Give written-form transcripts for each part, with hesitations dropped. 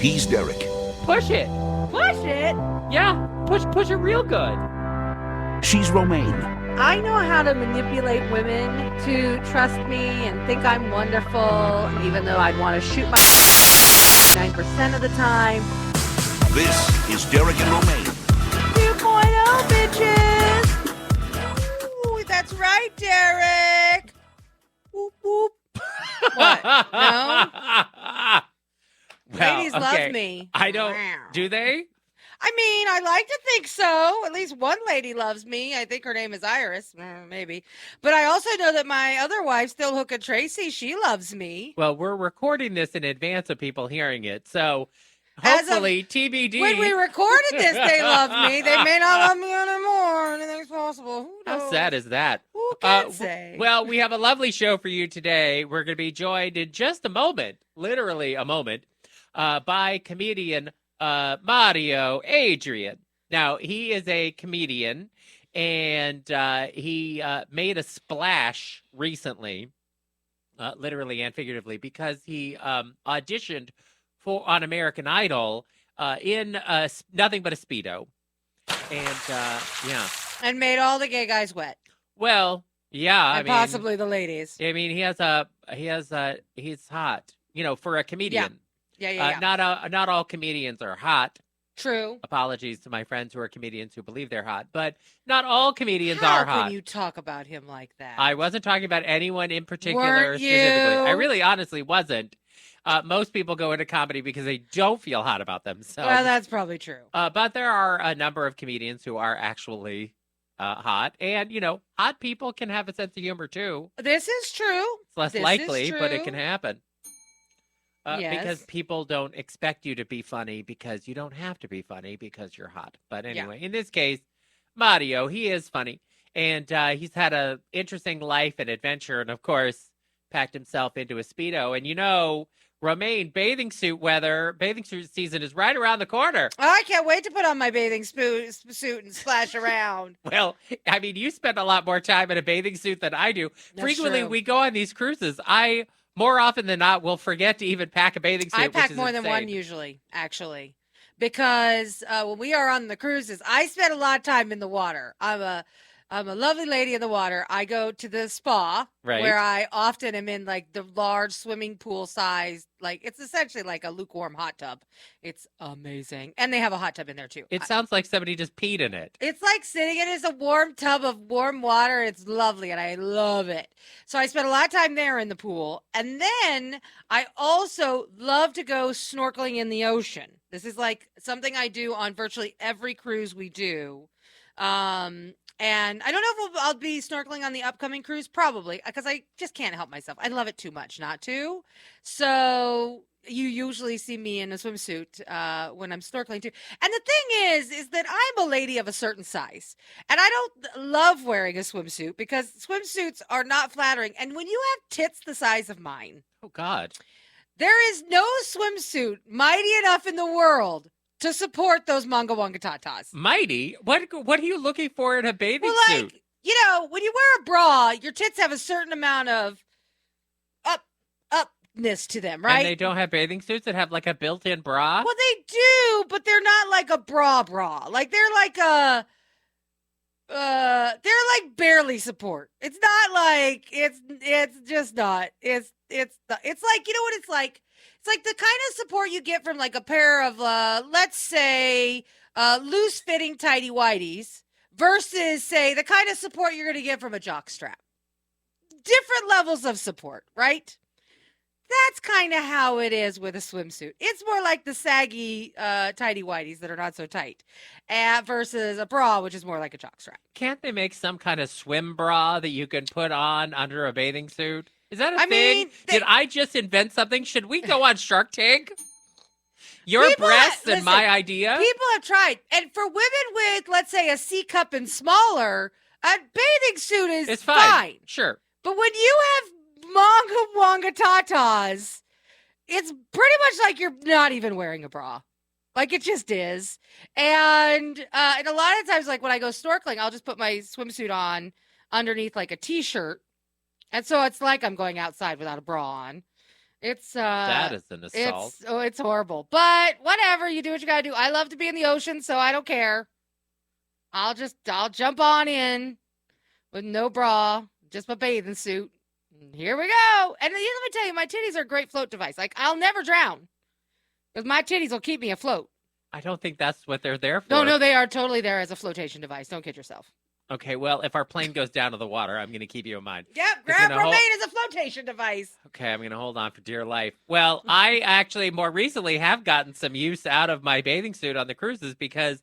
He's Derek. Push it. Push it? Yeah, push it real good. She's Romaine. I know how to manipulate women to trust me and think I'm wonderful, even though I'd want to shoot my 9% of the time. This is Derek and Romaine. 2.0, bitches! Ooh, that's right, Derek! Whoop, whoop. What? No? Well, Ladies okay. love me. I don't. Do they? I mean, I like to think so. At least one lady loves me. I think her name is Iris, maybe. But I also know that my other wife, Still Hookin' Tracy, she loves me. Well, we're recording this in advance of people hearing it, so hopefully TBD. When we recorded this, they loved me. They may not love me anymore. Anything's possible. Who knows? How sad is that? Who can say? Well, we have a lovely show for you today. We're going to be joined in just a moment, literally a moment, by comedian Mario Adrion. Now, he is a comedian, and he made a splash recently, literally and figuratively, because he auditioned on American Idol in nothing but a speedo, and yeah, and made all the gay guys wet. Well, yeah, and possibly the ladies. I mean, he's hot, for a comedian. Yeah. Not all comedians are hot. True. Apologies to my friends who are comedians who believe they're hot, but not all comedians are hot. How can you talk about him like that? I wasn't talking about anyone in particular. Weren't you? Specifically. I really honestly wasn't. Most people go into comedy because they don't feel hot about them. So, well, that's probably true. But there are a number of comedians who are actually hot. And, hot people can have a sense of humor, too. This is true. It's less likely, but it can happen. Yes. Because people don't expect you to be funny because you don't have to be funny because you're hot. But anyway, In this case, Mario, he is funny. And he's had an interesting life and adventure. And, of course, packed himself into a Speedo. And, Romaine, bathing suit season is right around the corner. Oh, I can't wait to put on my bathing suit and splash around. Well, I mean, you spend a lot more time in a bathing suit than I do. That's Frequently, true. we go on these cruises. More often than not, will forget to even pack a bathing suit. I pack which is more than one usually, actually, because when we are on the cruises, I spend a lot of time in the water. I'm a lovely lady in the water. I go to the spa, where I often am in like the large swimming pool size. Like it's essentially like a lukewarm hot tub. It's amazing. And they have a hot tub in there too. It sounds like somebody just peed in it. It's like sitting in a warm tub of warm water. It's lovely and I love it. So I spend a lot of time there in the pool. And then I also love to go snorkeling in the ocean. This is like something I do on virtually every cruise we do. And I don't know if I'll be snorkeling on the upcoming cruise, probably, because I just can't help myself. I love it too much not to. So you usually see me in a swimsuit when I'm snorkeling too. And the thing is that I'm a lady of a certain size. And I don't love wearing a swimsuit because swimsuits are not flattering. And when you have tits the size of mine. Oh, God. There is no swimsuit mighty enough in the world to support those manga wanga tatas. Mighty? What are you looking for in a bathing suit? When you wear a bra, your tits have a certain amount of upness to them, right? And they don't have bathing suits that have like a built-in bra? Well, they do, but they're not like a bra. Like they're like they're like barely support. It's not like it's just not. It's like, you know what it's like? It's like the kind of support you get from like a pair of, let's say, loose-fitting tighty-whities versus, say, the kind of support you're going to get from a jock strap. Different levels of support, right? That's kind of how it is with a swimsuit. It's more like the saggy tighty-whities that are not so tight versus a bra, which is more like a jock strap. Can't they make some kind of swim bra that you can put on under a bathing suit? Is that a thing? Did I just invent something? Should we go on Shark Tank? Your breasts and my idea? People have tried. And for women with, let's say, a C cup and smaller, a bathing suit is fine. Sure. But when you have manga wanga tatas, it's pretty much like you're not even wearing a bra. Like it just is. And a lot of times, like when I go snorkeling, I'll just put my swimsuit on underneath like a t-shirt. And so it's like I'm going outside without a bra on. It's That is an assault. it's horrible. But whatever, you do what you gotta do. I love to be in the ocean, so I don't care. I'll jump on in with no bra, just my bathing suit. And here we go. And let me tell you, my titties are a great float device. Like, I'll never drown because my titties will keep me afloat. I don't think that's what they're there for. No, they are totally there as a flotation device. Don't kid yourself. Okay, well, if our plane goes down to the water, I'm going to keep you in mind. Yep, grab Romaine as a flotation device. Okay, I'm going to hold on for dear life. Well, I actually more recently have gotten some use out of my bathing suit on the cruises because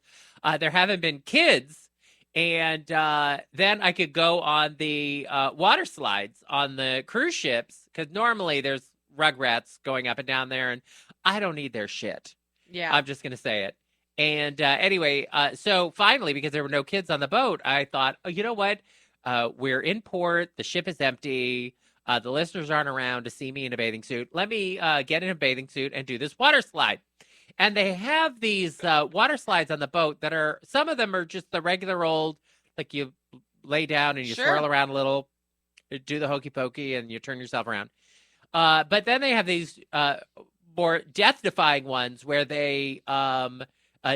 there haven't been kids. And then I could go on the water slides on the cruise ships because normally there's rugrats going up and down there, and I don't need their shit. Yeah. I'm just going to say it. And anyway, so finally, because there were no kids on the boat, I thought, oh, you know what? We're in port. The ship is empty. The listeners aren't around to see me in a bathing suit. Let me get in a bathing suit and do this water slide. And they have these water slides on the boat that are, some of them are just the regular old, like you lay down and you swirl around a little, do the hokey pokey, and you turn yourself around. But then they have these more death-defying ones where they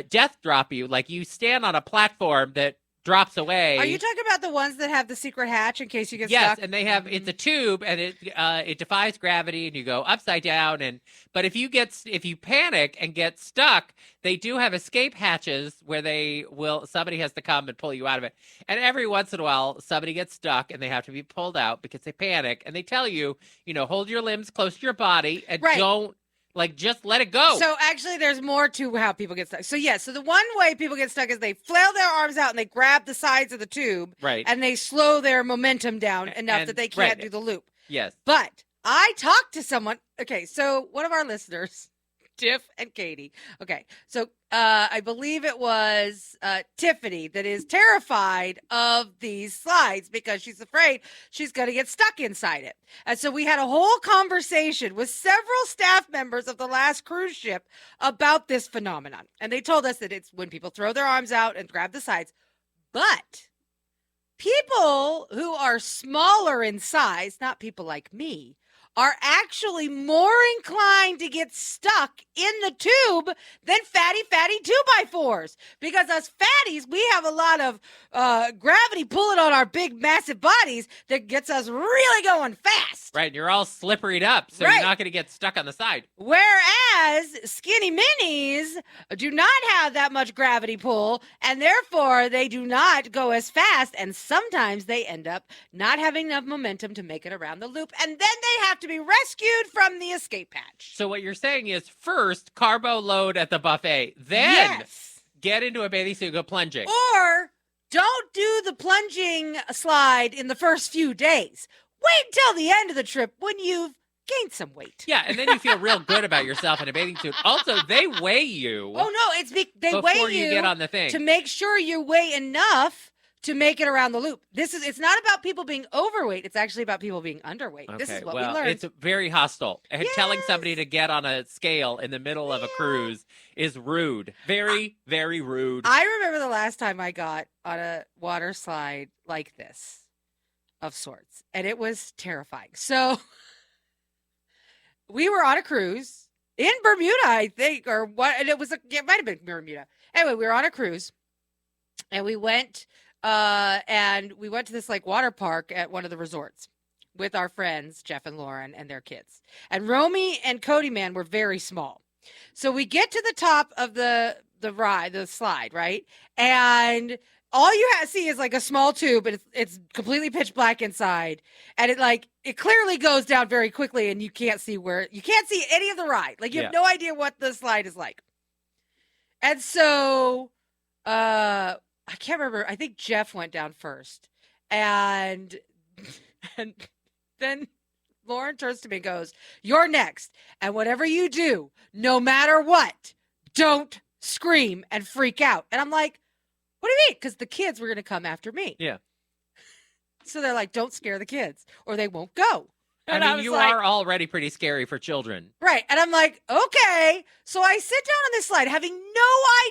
death drop you. Like you stand on a platform that drops away. Are you talking about the ones that have the secret hatch in case you get stuck? Yes, and they have, it's a tube, and it defies gravity, and you go upside down. But if you panic and get stuck, they do have escape hatches where somebody has to come and pull you out of it. And every once in a while, somebody gets stuck, and they have to be pulled out because they panic, and they tell you, hold your limbs close to your body and don't. Like, just let it go. So, actually, there's more to how people get stuck. So, so the one way people get stuck is they flail their arms out and they grab the sides of the tube. Right. And they slow their momentum down enough that they can't do the loop. Yes. But I talked to someone. Okay, so one of our listeners, Tiff and Katie. Okay, so I believe it was Tiffany that is terrified of these slides because she's afraid she's going to get stuck inside it. And so we had a whole conversation with several staff members of the last cruise ship about this phenomenon. And they told us that it's when people throw their arms out and grab the sides. But people who are smaller in size, not people like me, are actually more inclined to get stuck in the tube than fatty 2x4s. Because us fatties, we have a lot of gravity pulling on our big, massive bodies that gets us really going fast. Right, and you're all slipperied up, so you're not going to get stuck on the side. Whereas skinny minis do not have that much gravity pull, and therefore they do not go as fast, and sometimes they end up not having enough momentum to make it around the loop, and then they have to be rescued from the escape hatch. So what you're saying is first carbo load at the buffet, then get into a bathing suit, go plunging. Or don't do the plunging slide in the first few days. Wait until the end of the trip when you've gained some weight. Yeah, and then you feel real good about yourself in a bathing suit. Also, they weigh you. Oh no, they weigh before you get on the thing to make sure you weigh enough to make it around the loop. It's not about people being overweight. It's actually about people being underweight. Okay, this is what we learned. It's very hostile. And telling somebody to get on a scale in the middle of a cruise is rude. Very, very rude. I remember the last time I got on a water slide like this of sorts, and it was terrifying. So we were on a cruise in Bermuda, I think, or what? And it might have been Bermuda. Anyway, we were on a cruise, and we went to this like water park at one of the resorts with our friends, Jeff and Lauren and their kids. And Romy and Cody Man were very small. So we get to the top of the slide, right? And all you see is like a small tube, and it's completely pitch black inside. And it clearly goes down very quickly, and you can't see any of the ride. Like you have no idea what the slide is like. And so, I can't remember. I think Jeff went down first. And then Lauren turns to me and goes, "You're next. And whatever you do, no matter what, don't scream and freak out." And I'm like, "What do you mean?" Because the kids were going to come after me. Yeah. So they're like, "Don't scare the kids or they won't go." And I mean, you are already pretty scary for children. Right. And I'm like, okay. So I sit down on this slide having no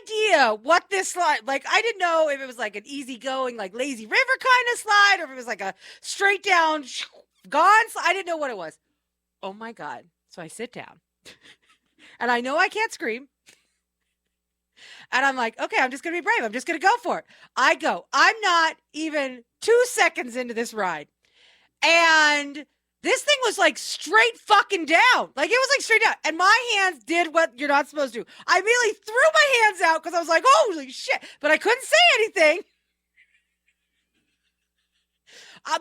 idea what this slide, like, I didn't know if it was like an easygoing, like lazy river kind of slide, or if it was like a straight down, gone slide. I didn't know what it was. Oh my God. So I sit down. And I know I can't scream. And I'm like, okay, I'm just going to be brave. I'm just going to go for it. I go. I'm not even 2 seconds into this ride. And this thing was like straight fucking down. Like it was like straight down. And my hands did what you're not supposed to do. I immediately threw my hands out because I was like, holy shit. But I couldn't say anything.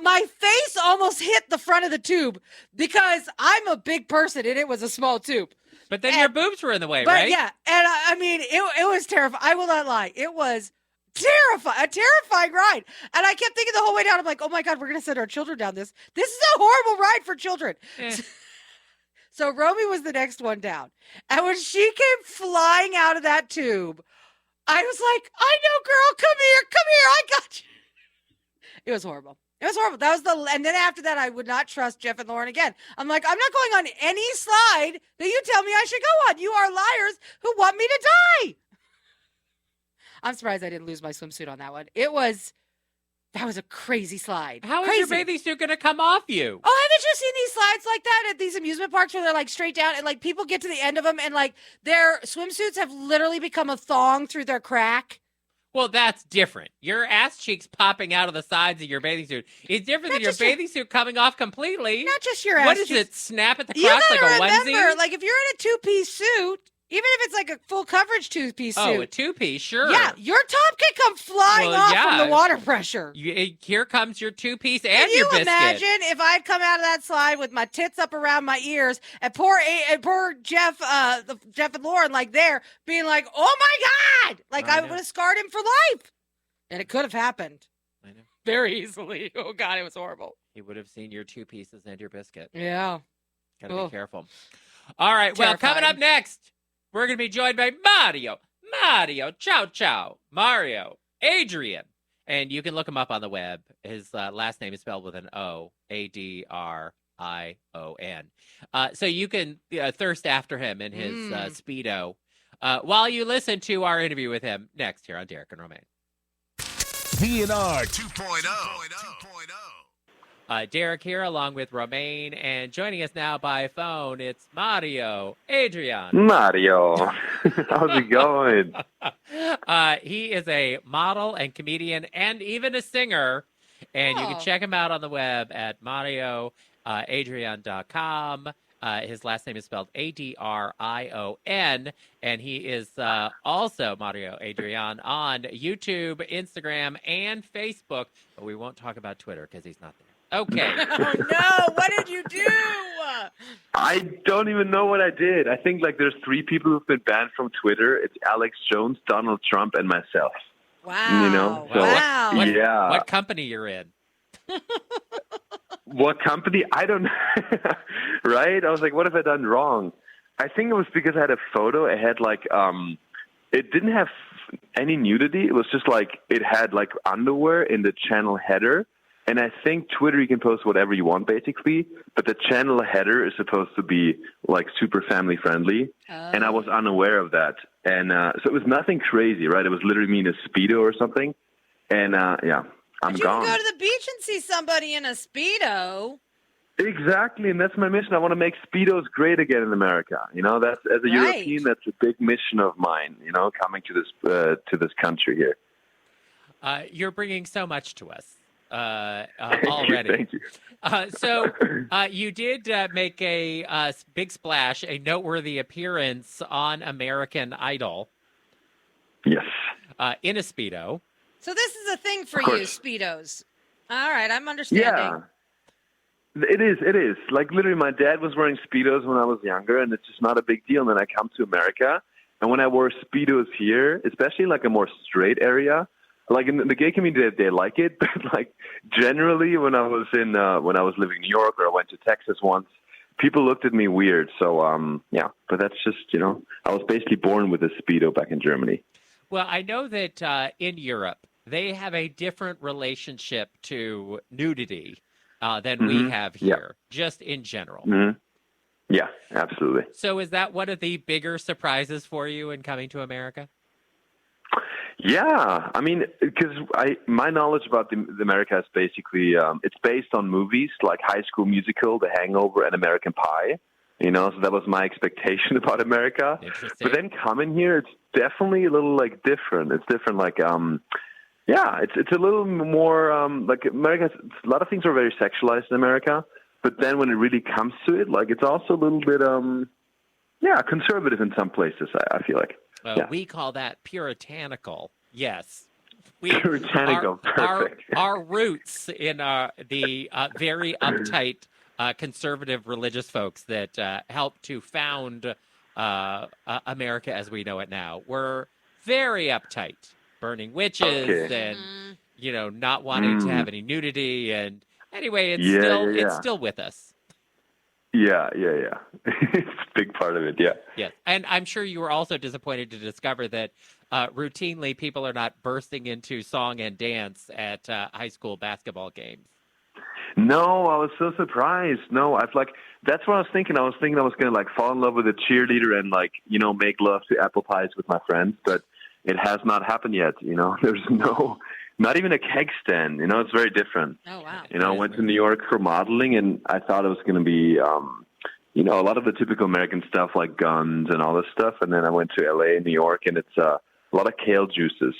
My face almost hit the front of the tube because I'm a big person and it was a small tube. But then your boobs were in the way, but right? Yeah. And I mean, it was terrifying. I will not lie. It was a terrifying ride. And I kept thinking the whole way down, I'm like, oh my God, we're going to send our children down this. This is a horrible ride for children. So Romy was the next one down. And when she came flying out of that tube, I was like, I know, girl, come here, I got you. It was horrible. It was horrible. And then after that, I would not trust Jeff and Lauren again. I'm like, I'm not going on any slide that you tell me I should go on. You are liars who want me to die. I'm surprised I didn't lose my swimsuit on that one. That was a crazy slide. How is your bathing suit going to come off you? Oh, haven't you seen these slides like that at these amusement parks where they're like straight down and like people get to the end of them and like their swimsuits have literally become a thong through their crack? Well, that's different. Your ass cheeks popping out of the sides of your bathing suit is different than your bathing suit coming off completely. Not just your ass. What is it? Snap at the crotch like a onesie? Like if you're in a two-piece suit, even if it's like a full coverage two-piece suit. Oh, a two-piece, sure. Yeah, your top can come flying off from the water pressure. Here comes your two-piece and Can your biscuit. Can you imagine if I'd come out of that slide with my tits up around my ears and poor Jeff, Jeff and Lauren like there being like, oh my God! Like I would have scarred him for life. And it could have happened. I know. Very easily. Oh God, it was horrible. He would have seen your two pieces and your biscuit. Yeah. Gotta be careful. All right, well, coming up next, we're going to be joined by Mario, Mario Adrion. And you can look him up on the web. His last name is spelled with an O, Adrion. So you can thirst after him in his speedo while you listen to our interview with him next here on Derek and Romaine. DNR 2.0. Derek here along with Romaine, and joining us now by phone, it's Mario Adrion. Mario, how's it going? He is a model and comedian and even a singer, and you can check him out on the web at marioadrion.com. His last name is spelled Adrion, and he is also Mario Adrion on YouTube, Instagram, and Facebook, but we won't talk about Twitter because he's not there. Okay. Oh, no. What did you do? I don't even know what I did. I think like there's 3 people who've been banned from Twitter. It's Alex Jones, Donald Trump, and myself. Wow. You know? So, wow. What company you're in? What company? I don't know. Right? I was like, what have I done wrong? I think it was because I had a photo. It had like, it didn't have any nudity. It was just like, it had like underwear in the channel header. And I think Twitter, you can post whatever you want, basically. But the channel header is supposed to be, like, super family-friendly. Oh. And I was unaware of that. And so it was nothing crazy, right? It was literally me in a speedo or something. And, yeah, I'm gone. You can go to the beach and see somebody in a speedo. Exactly, and that's my mission. I want to make speedos great again in America. You know, that's as a European, that's a big mission of mine, you know, coming to this country here. You're bringing so much to us. Already. Thank you. So you did make a big splash, a noteworthy appearance on American Idol. Yes. In a Speedo. So this is a thing for you, Speedos. All right, I'm understanding. Yeah. It is. Like, literally, my dad was wearing Speedos when I was younger, and it's just not a big deal. And then I come to America, and when I wore Speedos here, especially like a more straight area, like in the gay community, they like it, but like generally, when I was living in New York or I went to Texas once, people looked at me weird. So yeah, but that's just, you know, I was basically born with a Speedo back in Germany. Well, I know that in Europe they have a different relationship to nudity than we have here, just in general. Mm-hmm. Yeah, absolutely. So is that one of the bigger surprises for you in coming to America? Yeah, I mean, because my knowledge about the America is basically it's based on movies like High School Musical, The Hangover, and American Pie. So that was my expectation about America. Interesting. But then coming here, it's definitely a little like different. It's different, like it's a little more like America. A lot of things are very sexualized in America, but then when it really comes to it, like it's also a little bit conservative in some places. I feel like. We call that puritanical. Yes. Puritanical, perfect. Our roots in the very uptight conservative religious folks that helped to found America as we know it now were very uptight, burning witches and not wanting to have any nudity. And anyway, it's still with us. Yeah. It's a big part of it, yeah. Yes, and I'm sure you were also disappointed to discover that routinely people are not bursting into song and dance at high school basketball games. No, I was so surprised. No, that's what I was thinking. I was thinking I was going to like fall in love with a cheerleader and like, make love to apple pies with my friends, but it has not happened yet. There's not even a keg stand. It's very different. Oh, wow. I went to New York for modeling, and I thought it was going to be, a lot of the typical American stuff like guns and all this stuff. And then I went to LA and New York, and it's a lot of kale juices.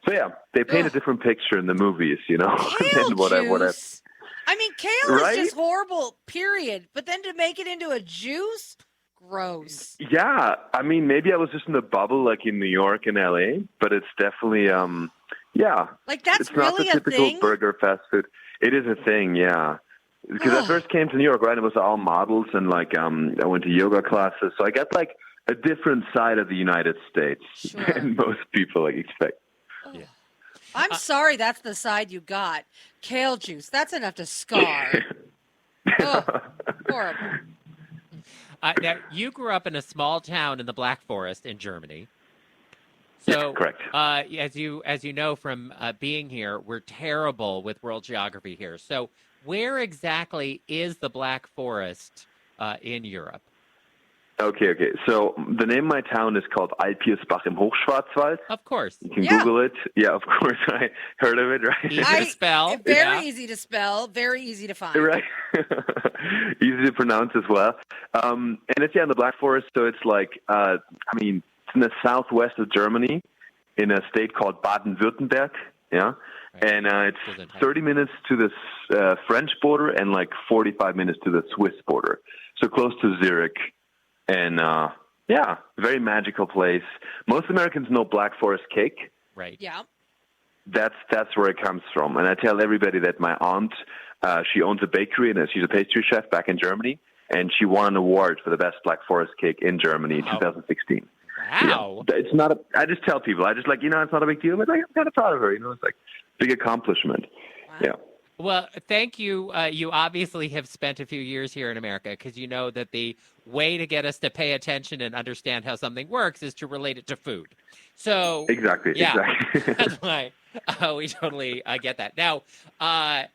So yeah, they paint a different picture in the movies, Kale than what juice. I mean, kale Right? is just horrible, period. But then to make it into a juice, gross. Yeah, I mean, maybe I was just in the bubble, like in New York and LA, but it's definitely, Like that's it's not really the a typical thing. burger fast food. It is a thing, yeah. Because I first came to New York, right? It was all models, and like I went to yoga classes, so I got like a different side of the United States than most people like expect. Yeah. I'm sorry, that's the side you got. Kale juice. That's enough to scar. Horrible. Now, you grew up in a small town in the Black Forest in Germany. So, correct. As you know from being here, we're terrible with world geography here. So, where exactly is the Black Forest in Europe? Okay. So the name of my town is called Alpiersbach im Hochschwarzwald. Of course. You can Google it. Yeah, of course. I heard of it, right? Easy to spell. Very easy to spell. Very easy to find. Right. Easy to pronounce as well. And it's in the Black Forest, so it's like, it's in the southwest of Germany in a state called Baden-Württemberg. Yeah. Right. And it's 30 minutes to the French border and like 45 minutes to the Swiss border. So close to Zurich. And, very magical place. Most Americans know Black Forest cake. Right. Yeah. That's where it comes from. And I tell everybody that my aunt, she owns a bakery, and she's a pastry chef back in Germany, and she won an award for the best Black Forest cake in Germany in 2016. Wow. Yeah. It's not I just tell people, it's not a big deal, but I'm kind of proud of her, it's like big accomplishment. Wow. Yeah. Well, thank you. You obviously have spent a few years here in America because you know that the way to get us to pay attention and understand how something works is to relate it to food. So Exactly. That's why we totally get that. Now, I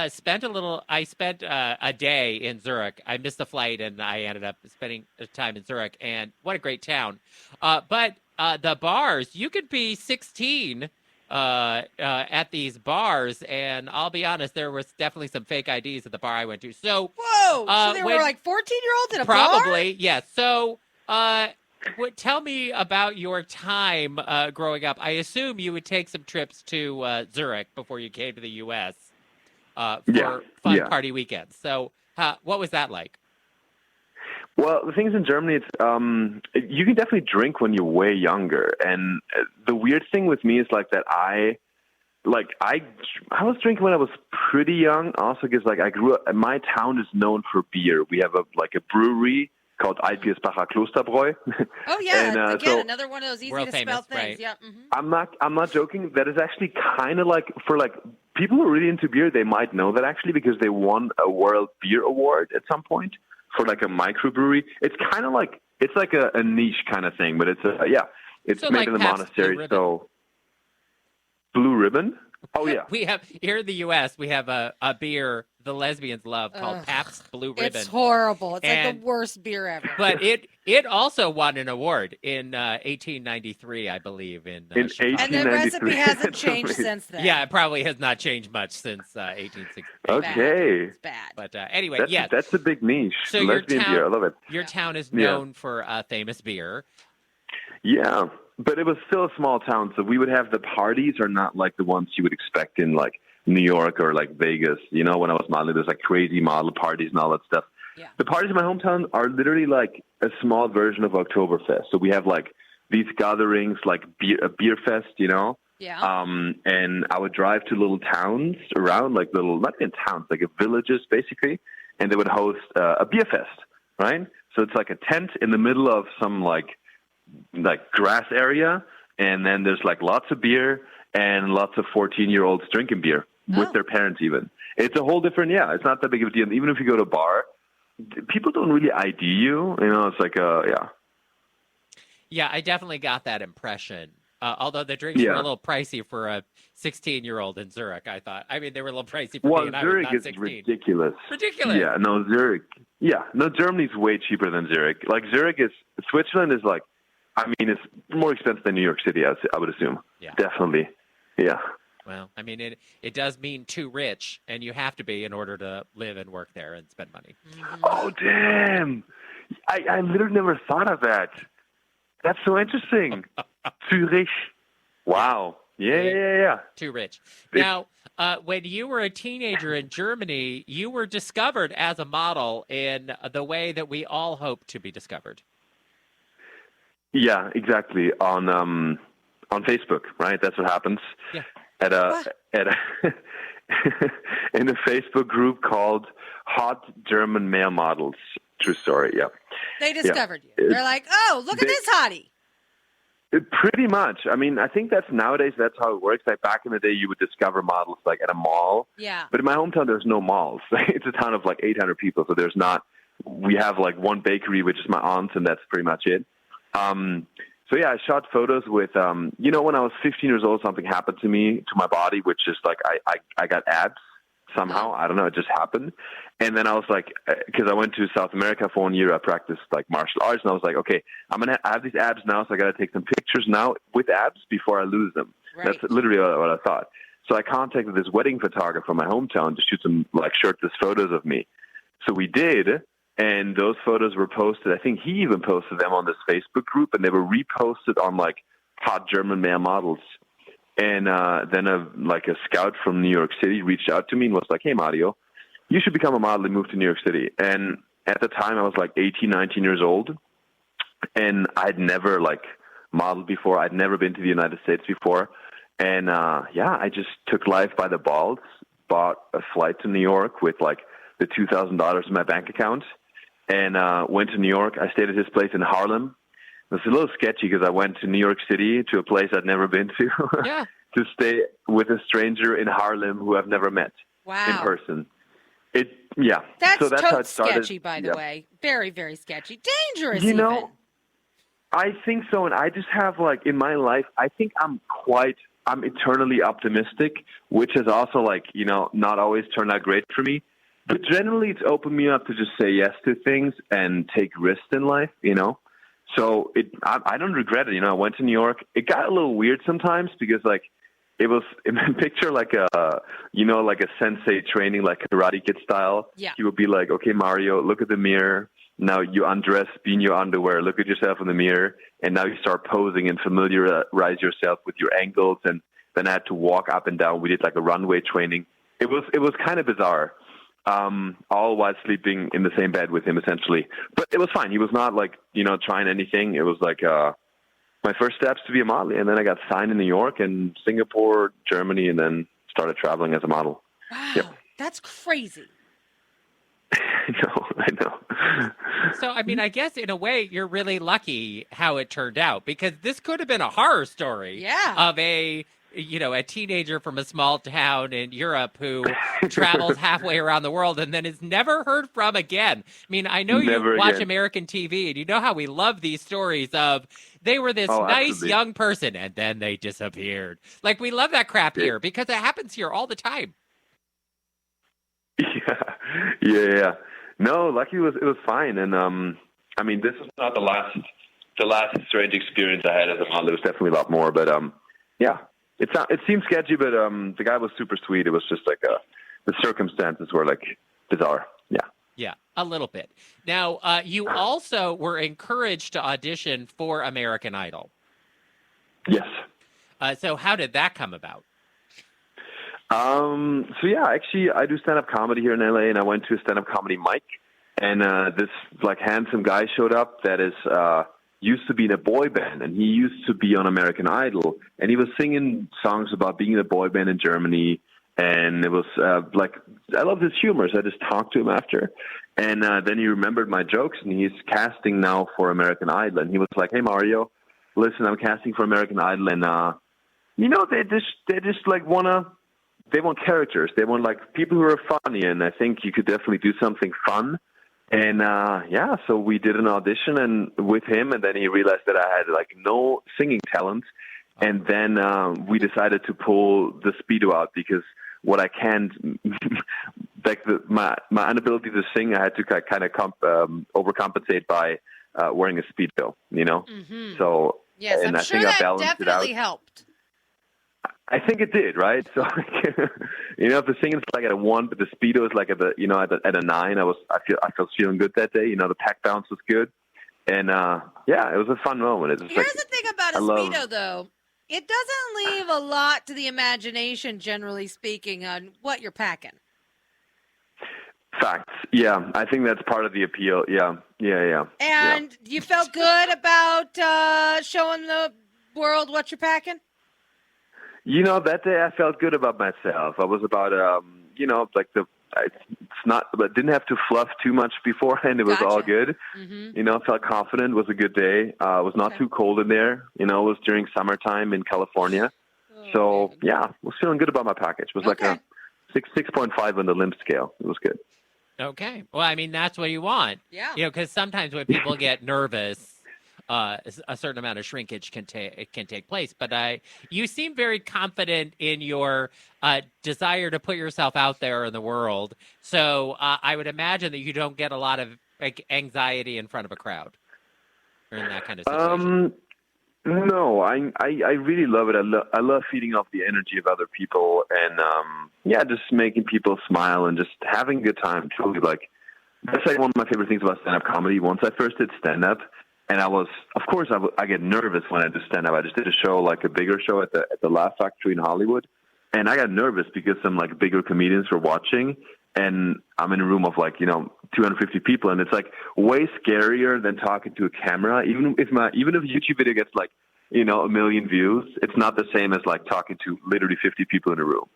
spent a day in Zurich. I missed the flight, and I ended up spending time in Zurich. And what a great town! But the bars, you could be 16. At these bars, and I'll be honest, there was definitely some fake IDs at the bar I went to. So, whoa! So there were like 14-year-olds in a bar? Probably, yes. So, tell me about your time growing up. I assume you would take some trips to Zurich before you came to the U.S. For fun party weekends. So, what was that like? Well, the thing is in Germany, it's you can definitely drink when you're way younger, and the weird thing with me is like that I was drinking when I was pretty young. Also, because like I grew up, my town is known for beer. We have a brewery called Alpiersbacher Klosterbräu. Oh yeah, and, again another one of those easy to spell things. Right. Yeah. Mm-hmm. I'm not joking. That is actually kind of like for like people who are really into beer, they might know that actually because they won a World Beer Award at some point for like a microbrewery. It's kind of like a niche kind of thing, but it's made so in like the Pabst monastery. Blue Ribbon. So Blue Ribbon. Oh yeah. We have here in the U.S. We have a beer the lesbians love called Ugh. Pabst Blue Ribbon. It's horrible. It's like And- the worst beer ever. But it also won an award in 1893, I believe, in Chicago. And the 1893. recipe hasn't That's changed amazing. since then. Yeah, it probably has not changed much since 1860. Okay. It's bad. But anyway, That's, yes. that's a big niche. So your Lesbian town- beer. I love it. Your town is Yeah. known for famous beer. Yeah, but it was still a small town, so we would have the parties are not like the ones you would expect in like New York or like Vegas. You know, when I was modeling, there's like crazy model parties and all that stuff. Yeah. The parties in my hometown are literally like a small version of Oktoberfest. So we have like these gatherings, like a beer fest, you know. Yeah. And I would drive to little towns around, like little, not even towns, like villages basically, and they would host a beer fest, right? So it's like a tent in the middle of some like grass area, and then there's like lots of beer and lots of 14-year-olds drinking beer with their parents even. It's a whole different, it's not that big of a deal. Even if you go to a bar, people don't really ID you. You know, it's like, Yeah, I definitely got that impression. Although the drinks were a little pricey for a 16-year-old in Zurich, I thought. I mean, they were a little pricey for me, and I was Zurich not is 16. ridiculous. Ridiculous. Yeah, no, Zurich. Yeah, no, Germany's way cheaper than Zurich. Like Switzerland is like, I mean, it's more expensive than New York City, I would assume. Yeah. Definitely. Yeah. Well, I mean, it does mean too rich, and you have to be in order to live and work there and spend money. Oh, damn. I literally never thought of that. That's so interesting. Zurich. Wow. Yeah. Too rich. Now, when you were a teenager in Germany, you were discovered as a model in the way that we all hope to be discovered. Yeah, exactly. On Facebook, right? That's what happens. Yeah. At a in a Facebook group called Hot German Male Models. True story. Yeah. They discovered you. They're like, oh, look at this hottie. Pretty much. I mean, I think that's nowadays that's how it works. Like back in the day, you would discover models like at a mall. Yeah. But in my hometown, there's no malls. It's a town of like 800 people, so there's not. We have like one bakery, which is my aunt's, and that's pretty much it. So yeah, I shot photos with. When I was 15 years old, something happened to me, to my body, which is like I got abs somehow. I don't know, it just happened. And then I was like, because I went to South America for 1 year, I practiced like martial arts, and I was like, okay, I have these abs now, so I got to take some pictures now with abs before I lose them. Right. That's literally what I thought. So I contacted this wedding photographer from my hometown to shoot some like shirtless photos of me. So we did, and those photos were posted. I think he even posted them on this Facebook group, and they were reposted on like Hot German Male Models. And then a scout from New York City reached out to me and was like, hey, Mario, you should become a model and move to New York City. And at the time, I was like 18, 19 years old, and I'd never like modeled before. I'd never been to the United States before. And I just took life by the balls, bought a flight to New York with like the $2,000 in my bank account, and went to New York. I stayed at his place in Harlem. It was a little sketchy because I went to New York City, to a place I'd never been to, to stay with a stranger in Harlem who I've never met in person. That's so that's how totes it started. sketchy, by the way. Very, very sketchy. Dangerous, You even. know, I think so, and I just have like in my life, I think I'm eternally optimistic, which has also not always turned out great for me. But generally, it's opened me up to just say yes to things and take risks in life, So I don't regret it. I went to New York. It got a little weird sometimes because it was picture like a sensei training, like Karate Kid style. Yeah. He would be like, okay, Mario, look at the mirror. Now you undress, be in your underwear, look at yourself in the mirror, and now you start posing and familiarize yourself with your angles. And then I had to walk up and down. We did like a runway training. It was kind of bizarre. All while sleeping in the same bed with him, essentially. But it was fine. He was not trying anything. It was like my first steps to be a model. And then I got signed in New York and Singapore, Germany, and then started traveling as a model. Wow, Yep. That's crazy. I know. So, I mean, I guess in a way you're really lucky how it turned out, because this could have been a horror story Yeah. of a a teenager from a small town in Europe who travels halfway around the world and then is never heard from again. I mean, I know you Never watch again. American TV and you know how we love these stories of they were this Oh, nice absolutely. young person and then they disappeared. Like, we love that crap Yeah. here because it happens here all the time. Yeah. No, lucky it was fine, and I mean, this is not the last strange experience I had as a model. There was definitely a lot more, but yeah, it seemed sketchy, but the guy was super sweet. It was just like the circumstances were like bizarre. Yeah. Yeah, a little bit. Now, you also were encouraged to audition for American Idol. Yes. So how did that come about? So yeah, actually, I do stand-up comedy here in LA, and I went to a stand-up comedy mic, and this like handsome guy showed up that is used to be in a boy band, and he used to be on American Idol, and he was singing songs about being in a boy band in Germany, and it was like I love his humor, so I just talked to him after, and then he remembered my jokes, and he's casting now for American Idol, and he was like, "Hey Mario, listen, I'm casting for American Idol, and they just like they want characters. They want like people who are funny, and I think you could definitely do something fun." And yeah, so we did an audition and with him, and then he realized that I had like no singing talent, and then we decided to pull the speedo out because what I can't, like my inability to sing, I had to kind of overcompensate by wearing a speedo, Mm-hmm. So Yes, and I'm I sure think I that balanced it out. definitely helped. I think it did, right? So, if the singing's like at a 1, but the speedo is like at a 9. I was feeling good that day. The pack bounce was good, and yeah, it was a fun moment. Here's the thing about a speedo, though. It doesn't leave a lot to the imagination, generally speaking, on what you're packing. Facts. Yeah, I think that's part of the appeal. Yeah. And you felt good about showing the world what you're packing? That day I felt good about myself. I was about, but didn't have to fluff too much beforehand. It was all good. Mm-hmm. I felt confident. It was a good day. It was not too cold in there. It was during summertime in California. So, yeah, I was feeling good about my package. It was like a 6.5 on the limp scale. It was good. Okay. Well, I mean, that's what you want. Yeah. Because sometimes when people get nervous, a certain amount of shrinkage can take place. But you seem very confident in your desire to put yourself out there in the world. So I would imagine that you don't get a lot of anxiety in front of a crowd or in that kind of situation. No, I really love it. I love feeding off the energy of other people, and just making people smile and just having a good time. Truly, like that's like one of my favorite things about stand-up comedy. Once I first did stand-up, and I get nervous when I do stand-up. I just did a show, like a bigger show at the Laugh Factory in Hollywood, and I got nervous because some like bigger comedians were watching, and I'm in a room of like 250 people, and it's like way scarier than talking to a camera. Even if a YouTube video gets like 1 million views, it's not the same as like talking to literally 50 people in a room.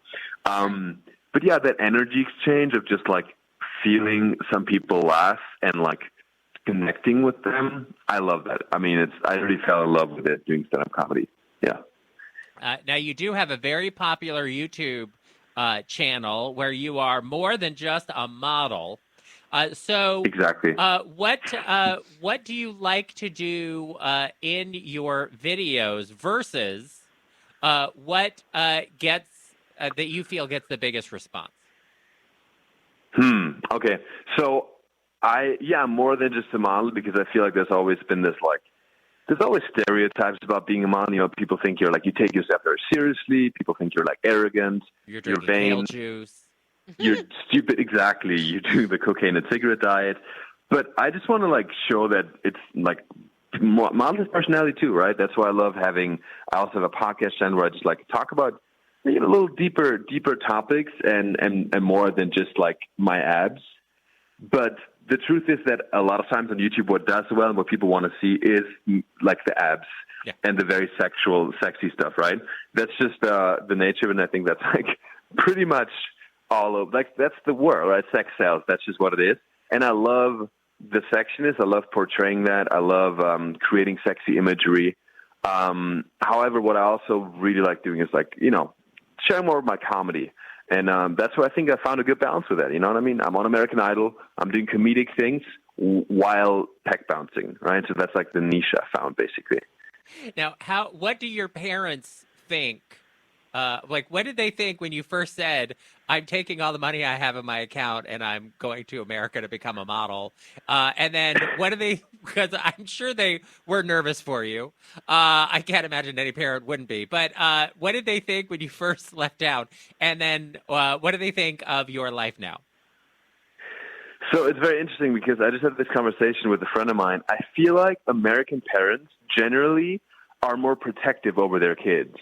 But yeah, that energy exchange of just like feeling some people laugh and like connecting with them, I love that. I mean, I really fell in love with it doing stand-up comedy. Yeah. Now you do have a very popular YouTube channel where you are more than just a model. So exactly. What do you like to do in your videos versus what gets that you feel gets the biggest response? Okay. So I'm more than just a model because I feel like there's always been there's always stereotypes about being a model. People think you take yourself very seriously. People think you're like arrogant. You're vain. Kale juice. You're stupid. Exactly. You do the cocaine and cigarette diet. But I just want to like show that it's like model is personality too, right? That's why I love I also have a podcast channel where I just like talk about a little deeper topics and more than just like my abs. But the truth is that a lot of times on YouTube, what does well and what people want to see is like the abs and the very sexy stuff, right? That's just the nature, and I think that's like pretty much all of that's the world, right? Sex sells. That's just what it is. And I love the sexiness. I love portraying that. I love creating sexy imagery. However, what I also really like doing is like, sharing more of my comedy. And that's where I think I found a good balance with that. You know what I mean? I'm on American Idol. I'm doing comedic things while tech bouncing, right? So that's like the niche I found, basically. Now, what do your parents think? What did they think when you first said, I'm taking all the money I have in my account and I'm going to America to become a model? And then what do they, because I'm sure they were nervous for you. I can't imagine any parent wouldn't be. But what did they think when you first left town? And then what do they think of your life now? So it's very interesting because I just had this conversation with a friend of mine. I feel like American parents generally are more protective over their kids.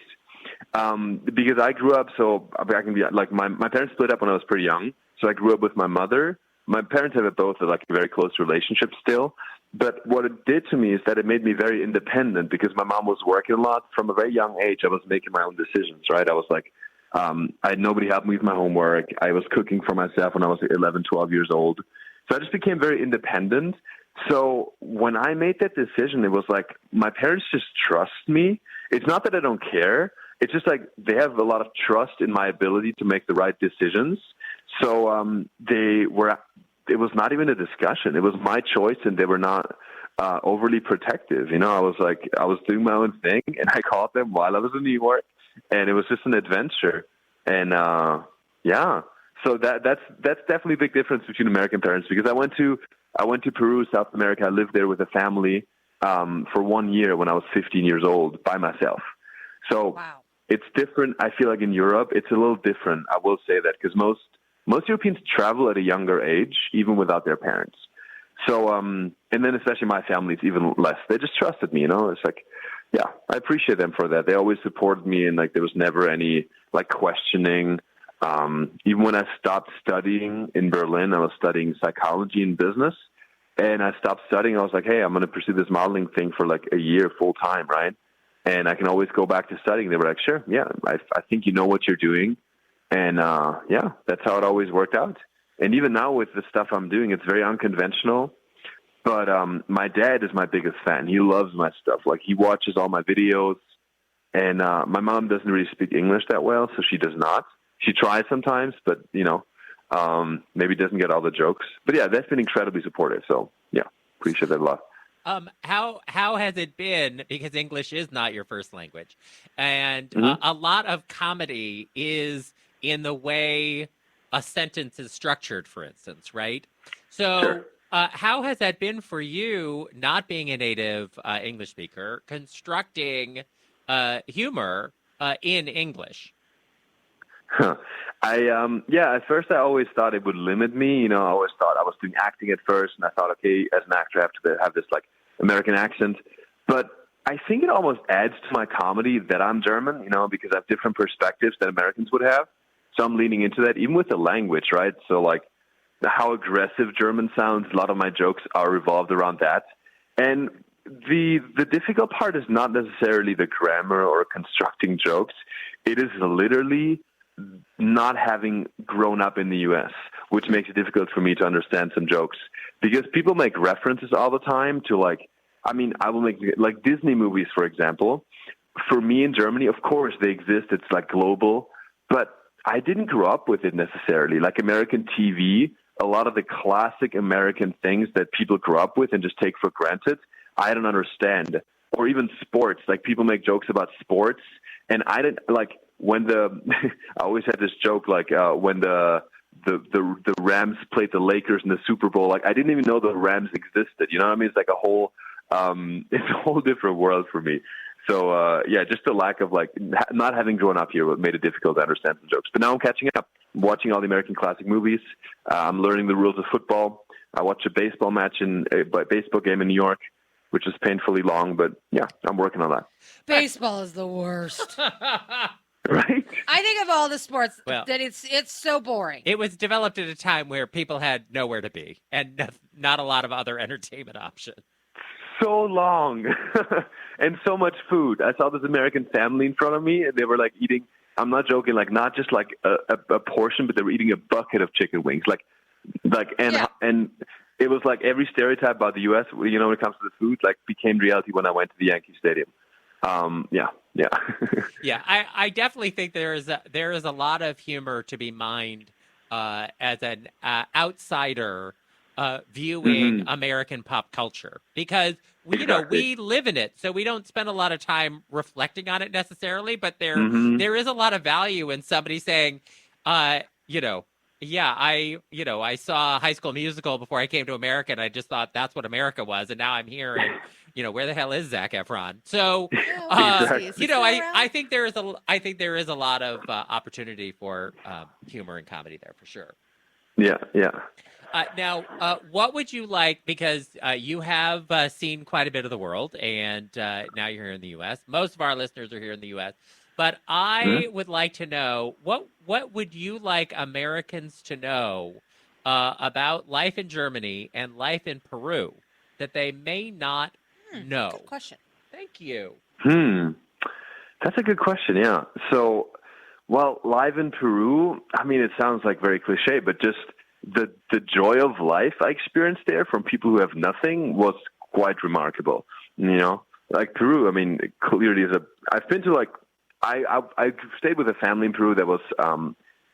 Because I grew up, so I can be like my parents split up when I was pretty young. So I grew up with my mother. My parents have both like a very close relationship still. But what it did to me is that it made me very independent because my mom was working a lot. From a very young age, I was making my own decisions, right? I was like, I had nobody help me with my homework. I was cooking for myself when I was 11, 12 years old. So I just became very independent. So when I made that decision, it was like my parents just trust me. It's not that I don't care. It's just like they have a lot of trust in my ability to make the right decisions. So it was not even a discussion. It was my choice, and they were not overly protective. I was doing my own thing, and I caught them while I was in New York, and it was just an adventure. And so that's definitely a big difference between American parents, because I went to Peru, South America. I lived there with a family for 1 year when I was 15 years old by myself. So Wow. It's different. I feel like in Europe, it's a little different. I will say that because most Europeans travel at a younger age, even without their parents. So, and then especially my family, it's even less. They just trusted me, It's like, yeah, I appreciate them for that. They always supported me, and like there was never any like questioning. Even when I stopped studying in Berlin, I was studying psychology and business, and I stopped studying. I was like, hey, I'm going to pursue this modeling thing for like a year full time, right? And I can always go back to studying. They were like, sure, yeah, I think you know what you're doing. And that's how it always worked out. And even now with the stuff I'm doing, it's very unconventional. But my dad is my biggest fan. He loves my stuff. Like he watches all my videos. And my mom doesn't really speak English that well, so she does not. She tries sometimes, but, maybe doesn't get all the jokes. But yeah, that's been incredibly supportive. So yeah, appreciate that a lot. How has it been, because English is not your first language, and a lot of comedy is in the way a sentence is structured, for instance, right? So Sure. How has that been for you, not being a native English speaker, constructing humor in English? Huh. At first I always thought it would limit me. I always thought I was doing acting at first, and I thought, okay, as an actor, I have to have this like American accent. But I think it almost adds to my comedy that I'm German, because I have different perspectives that Americans would have. So I'm leaning into that, even with the language, right? So like how aggressive German sounds, a lot of my jokes are revolved around that. And the difficult part is not necessarily the grammar or constructing jokes. It is literally not having grown up in the U.S., which makes it difficult for me to understand some jokes, because people make references all the time to I will make like Disney movies, for example. For me in Germany, of course they exist. It's like global, but I didn't grow up with it necessarily. Like American TV, a lot of the classic American things that people grow up with and just take for granted, I don't understand. Or even sports, like people make jokes about sports, and I didn't like. I always had this joke when the Rams played the Lakers in the Super Bowl. Like I didn't even know the Rams existed. You know what I mean? It's like it's a whole different world for me. So just the lack of not having grown up here made it difficult to understand some jokes. But now I'm catching up. I'm watching all the American classic movies. I'm learning the rules of football. I watched a baseball baseball game in New York, which is painfully long. But yeah, I'm working on that. Baseball is the worst. Right? I think of all the sports Well, that it's so boring. It was developed at a time where people had nowhere to be and not a lot of other entertainment options. So long and so much food. I saw this American family in front of me, and they were like eating. I'm not joking. Like not just like a portion, but they were eating a bucket of chicken wings. And it was like every stereotype about the U.S. When it comes to the food, like became reality when I went to the Yankee Stadium. Yeah. Yeah, I definitely think there is a lot of humor to be mined as an outsider viewing Hmm. American pop culture because Exactly. we live in it, so we don't spend a lot of time reflecting on it necessarily. But Hmm. there is a lot of value in somebody saying, uh, you know. Yeah, I saw High School Musical before I came to America, and I just thought that's what America was, and now I'm here, and where the hell is Zac Efron? So, Yeah, where is he? Is he you know, still I around? think there is a lot of opportunity for humor and comedy there for sure. Yeah. Yeah. Now, what would you like? Because you have seen quite a bit of the world, and now you're here in the U.S. Most of our listeners are here in the U.S. But I Hmm. would like to know what would you like Americans to know about life in Germany and life in Peru that they may not Good know? question. Thank you. Hmm. That's a good question. Yeah. So, well, live in Peru, I mean, it sounds like very cliche, but just the joy of life I experienced there from people who have nothing was quite remarkable. Like Peru, I mean, it clearly is a. I've been to like, I stayed with a family in Peru that was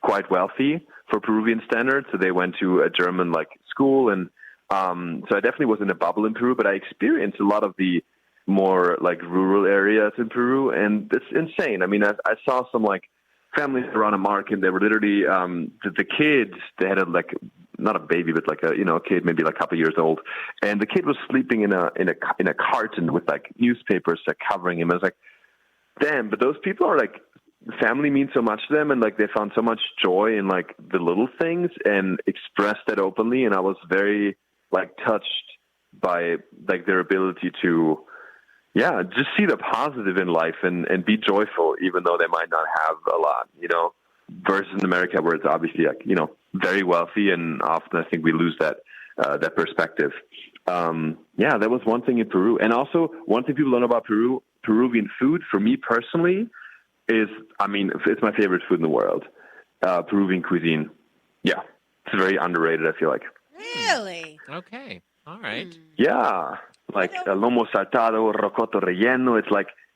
quite wealthy for Peruvian standards, so they went to a German like school, and so I definitely was in a bubble in Peru, but I experienced a lot of the more like rural areas in Peru, and it's insane. I mean, I saw some like families around a market. They were literally the kids. They had a like not a baby, but like a kid, maybe like a couple years old, and the kid was sleeping in a carton with like newspapers like covering him. I was like, damn, but those people are like family means so much to them, and like they found so much joy in like the little things and expressed that openly, and I was very like touched by like their ability to just see the positive in life and be joyful, even though they might not have a lot. Versus in America, where it's obviously like, very wealthy, and often I think we lose that perspective. That was one thing in Peru. And also, one thing people don't know about Peruvian food, for me personally, is, I mean, it's my favorite food in the world. Peruvian cuisine. Yeah. It's very underrated, I feel like. Really? Okay. All right. Yeah, like lomo saltado, rocoto relleno.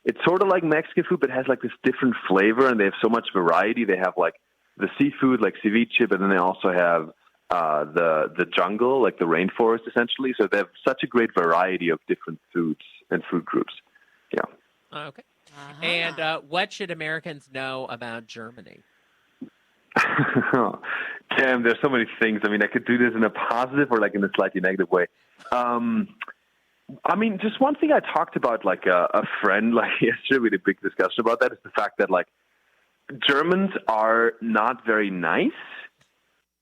It's sort of like Mexican food, but it has like this different flavor, and they have so much variety. They have like the seafood, like ceviche, but then they also have the jungle, like the rainforest, essentially. So they have such a great variety of different foods and food groups. Yeah. Okay. And what should Americans know about Germany? Damn, there's so many things. I mean, I could do this in a positive or like in a slightly negative way. I mean, just one thing I talked about, like a friend, like yesterday, we had a big discussion about that, is the fact that like Germans are not very nice,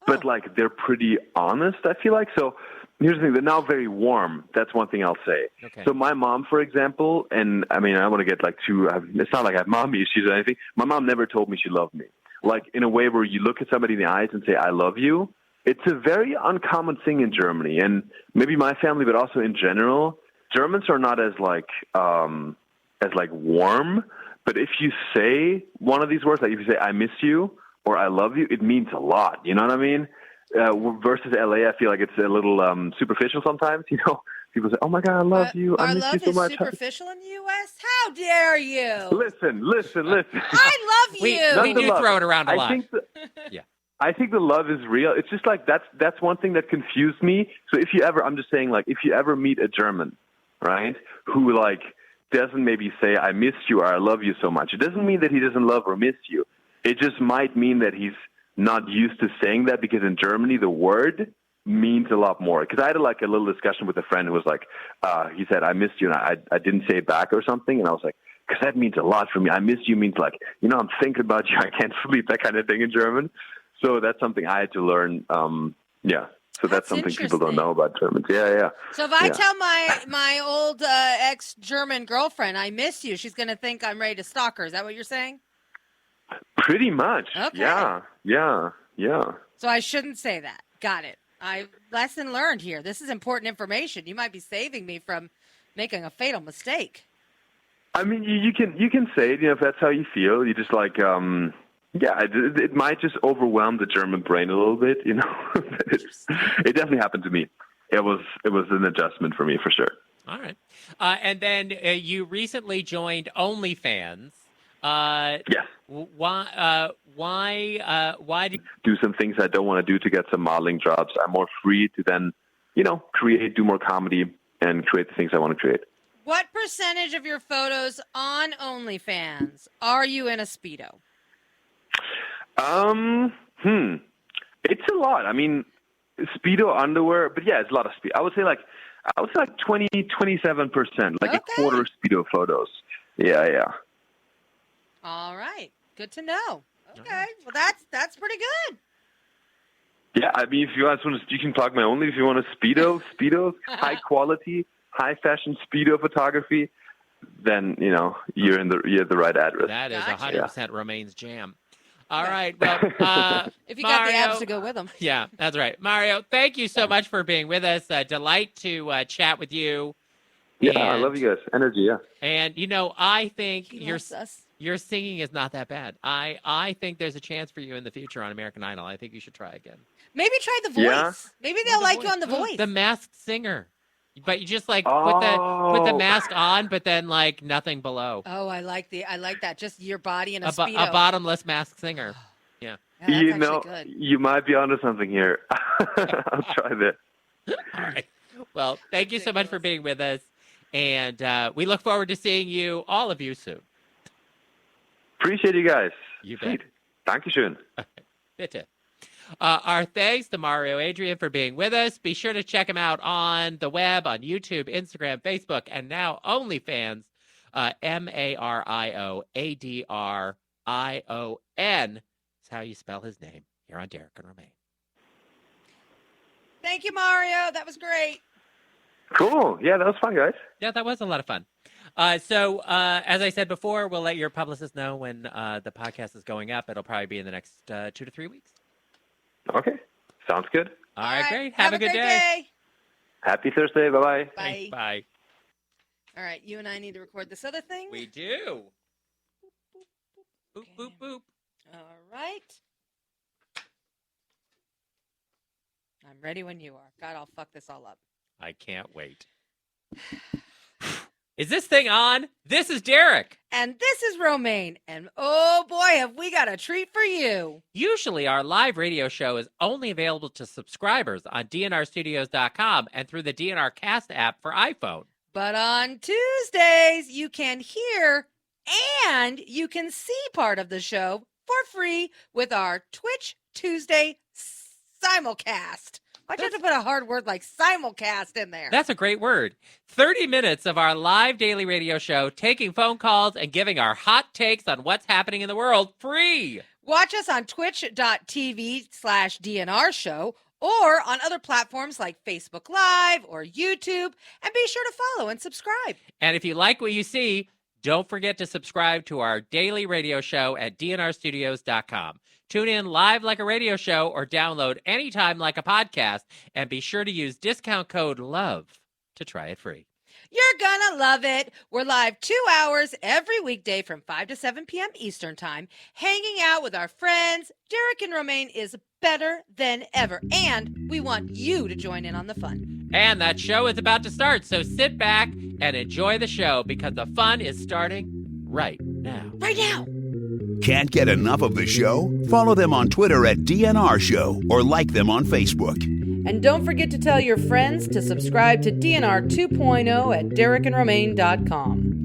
but like they're pretty honest, I feel like. So here's the thing, they're now very warm. That's one thing I'll say. Okay. So my mom, for example, and I mean, I want to get like it's not like I have mommy issues or anything. My mom never told me she loved me. Like in a way where you look at somebody in the eyes and say, I love you. It's a very uncommon thing in Germany, and maybe my family, but also in general, Germans are not as warm. But if you say one of these words, like if you say "I miss you" or "I love you," it means a lot. You know what I mean? Versus LA, I feel like it's a little superficial sometimes. People say, "Oh my God, I love you. I Our miss you love so is much." superficial in the U.S.? How dare you? Listen. I love We you. do throw it around a lot. I think the love is real. It's just like that's one thing that confused me. So I'm just saying, like, if you ever meet a German, right, who like doesn't maybe say I miss you or I love you so much, it doesn't mean that he doesn't love or miss you. It just might mean that he's not used to saying that, because in Germany the word means a lot more. Because I had like a little discussion with a friend who was like, he said I missed you, and I didn't say it back or something, and I was like, because that means a lot for me. I miss you means like, I'm thinking about you. I can't sleep, that kind of thing in German. So that's something I had to learn. So that's something people don't know about Germans. Yeah. So if I tell my old ex-German girlfriend I miss you, she's going to think I'm ready to stalk her. Is that what you're saying? Pretty much. Okay. Yeah. So I shouldn't say that. Got it. Lesson learned here. This is important information. You might be saving me from making a fatal mistake. I mean, you can say it, if that's how you feel. You just like, it might just overwhelm the German brain a little bit, It definitely happened to me. It was an adjustment for me, for sure. All right. And then you recently joined OnlyFans. Yes. Why? Why did Do some things I don't want to do to get some modeling jobs. I'm more free to then, create, do more comedy, and create the things I want to create. What percentage of your photos on OnlyFans are you in a Speedo? It's a lot. I mean, Speedo underwear, but yeah, it's a lot of Speedo. I would say like 27%, like a quarter Speedo photos. Yeah. All right. Good to know. Okay. Well, that's pretty good. Yeah, I mean, if you guys want to, you can plug my Only if you want a Speedo, high quality, high fashion Speedo photography, then, you're at the right address. That is Gotcha. 100% Romaine's jam. All right. Well, If you Mario, got the abs to go with them. Yeah, that's right. Mario, thank you so much for being with us. Delight to chat with you. Yeah, I love you guys. Energy, yeah. And, I think He loves us. your singing is not that bad. I think there's a chance for you in the future on American Idol. I think you should try again. Maybe try The Voice. Yeah. Maybe they'll like you on The Voice. The Masked Singer. But you just put the mask on, but then like nothing below. Oh, I like that. Just your body in a A Speedo. bottomless Masked Singer. Yeah. Yeah, that's actually good. You might be onto something here. I'll try that. All right. Well, thank you so much for being with us. And we look forward to seeing you, all of you, soon. Appreciate you guys. You bet. Sweet. Dankeschön. Bitte. Our thanks to Mario Adrion for being with us. Be sure to check him out on the web, on YouTube, Instagram, Facebook, and now OnlyFans. MarioAdrion is how you spell his name here on Derek and Romaine. Thank you, Mario. That was great. Cool. Yeah, that was fun, guys. Yeah, that was a lot of fun. So, as I said before, we'll let your publicist know when the podcast is going up. It'll probably be in the next 2 to 3 weeks. Okay. Sounds good. All right, great. Have a good great day. Happy Thursday. Bye-bye. Bye. Thanks, bye. All right, you and I need to record this other thing. We do. Boop, boop, boop. All right. I'm ready when you are. God, I'll fuck this all up. I can't wait. Is this thing on? This is Derek. And this is Romaine. And oh boy, have we got a treat for you. Usually our live radio show is only available to subscribers on dnrstudios.com and through the DNR Cast app for iPhone. But on Tuesdays, you can hear and you can see part of the show for free with our Twitch Tuesday simulcast. Why'd you have to put a hard word like simulcast in there? That's a great word. 30 minutes of our live daily radio show, taking phone calls and giving our hot takes on what's happening in the world free. Watch us on twitch.tv/DNR show or on other platforms like Facebook Live or YouTube. And be sure to follow and subscribe. And if you like what you see, don't forget to subscribe to our daily radio show at dnrstudios.com. Tune in live like a radio show or download anytime like a podcast. And be sure to use discount code LOVE to try it free. You're gonna love it. We're live 2 hours every weekday from 5 to 7 p.m. Eastern Time, hanging out with our friends. Derek and Romaine is better than ever. And we want you to join in on the fun. And that show is about to start. So sit back and enjoy the show because the fun is starting right now. Right now. Can't get enough of the show? Follow them on Twitter at DNR Show or like them on Facebook. And don't forget to tell your friends to subscribe to DNR 2.0 at derekandromaine.com.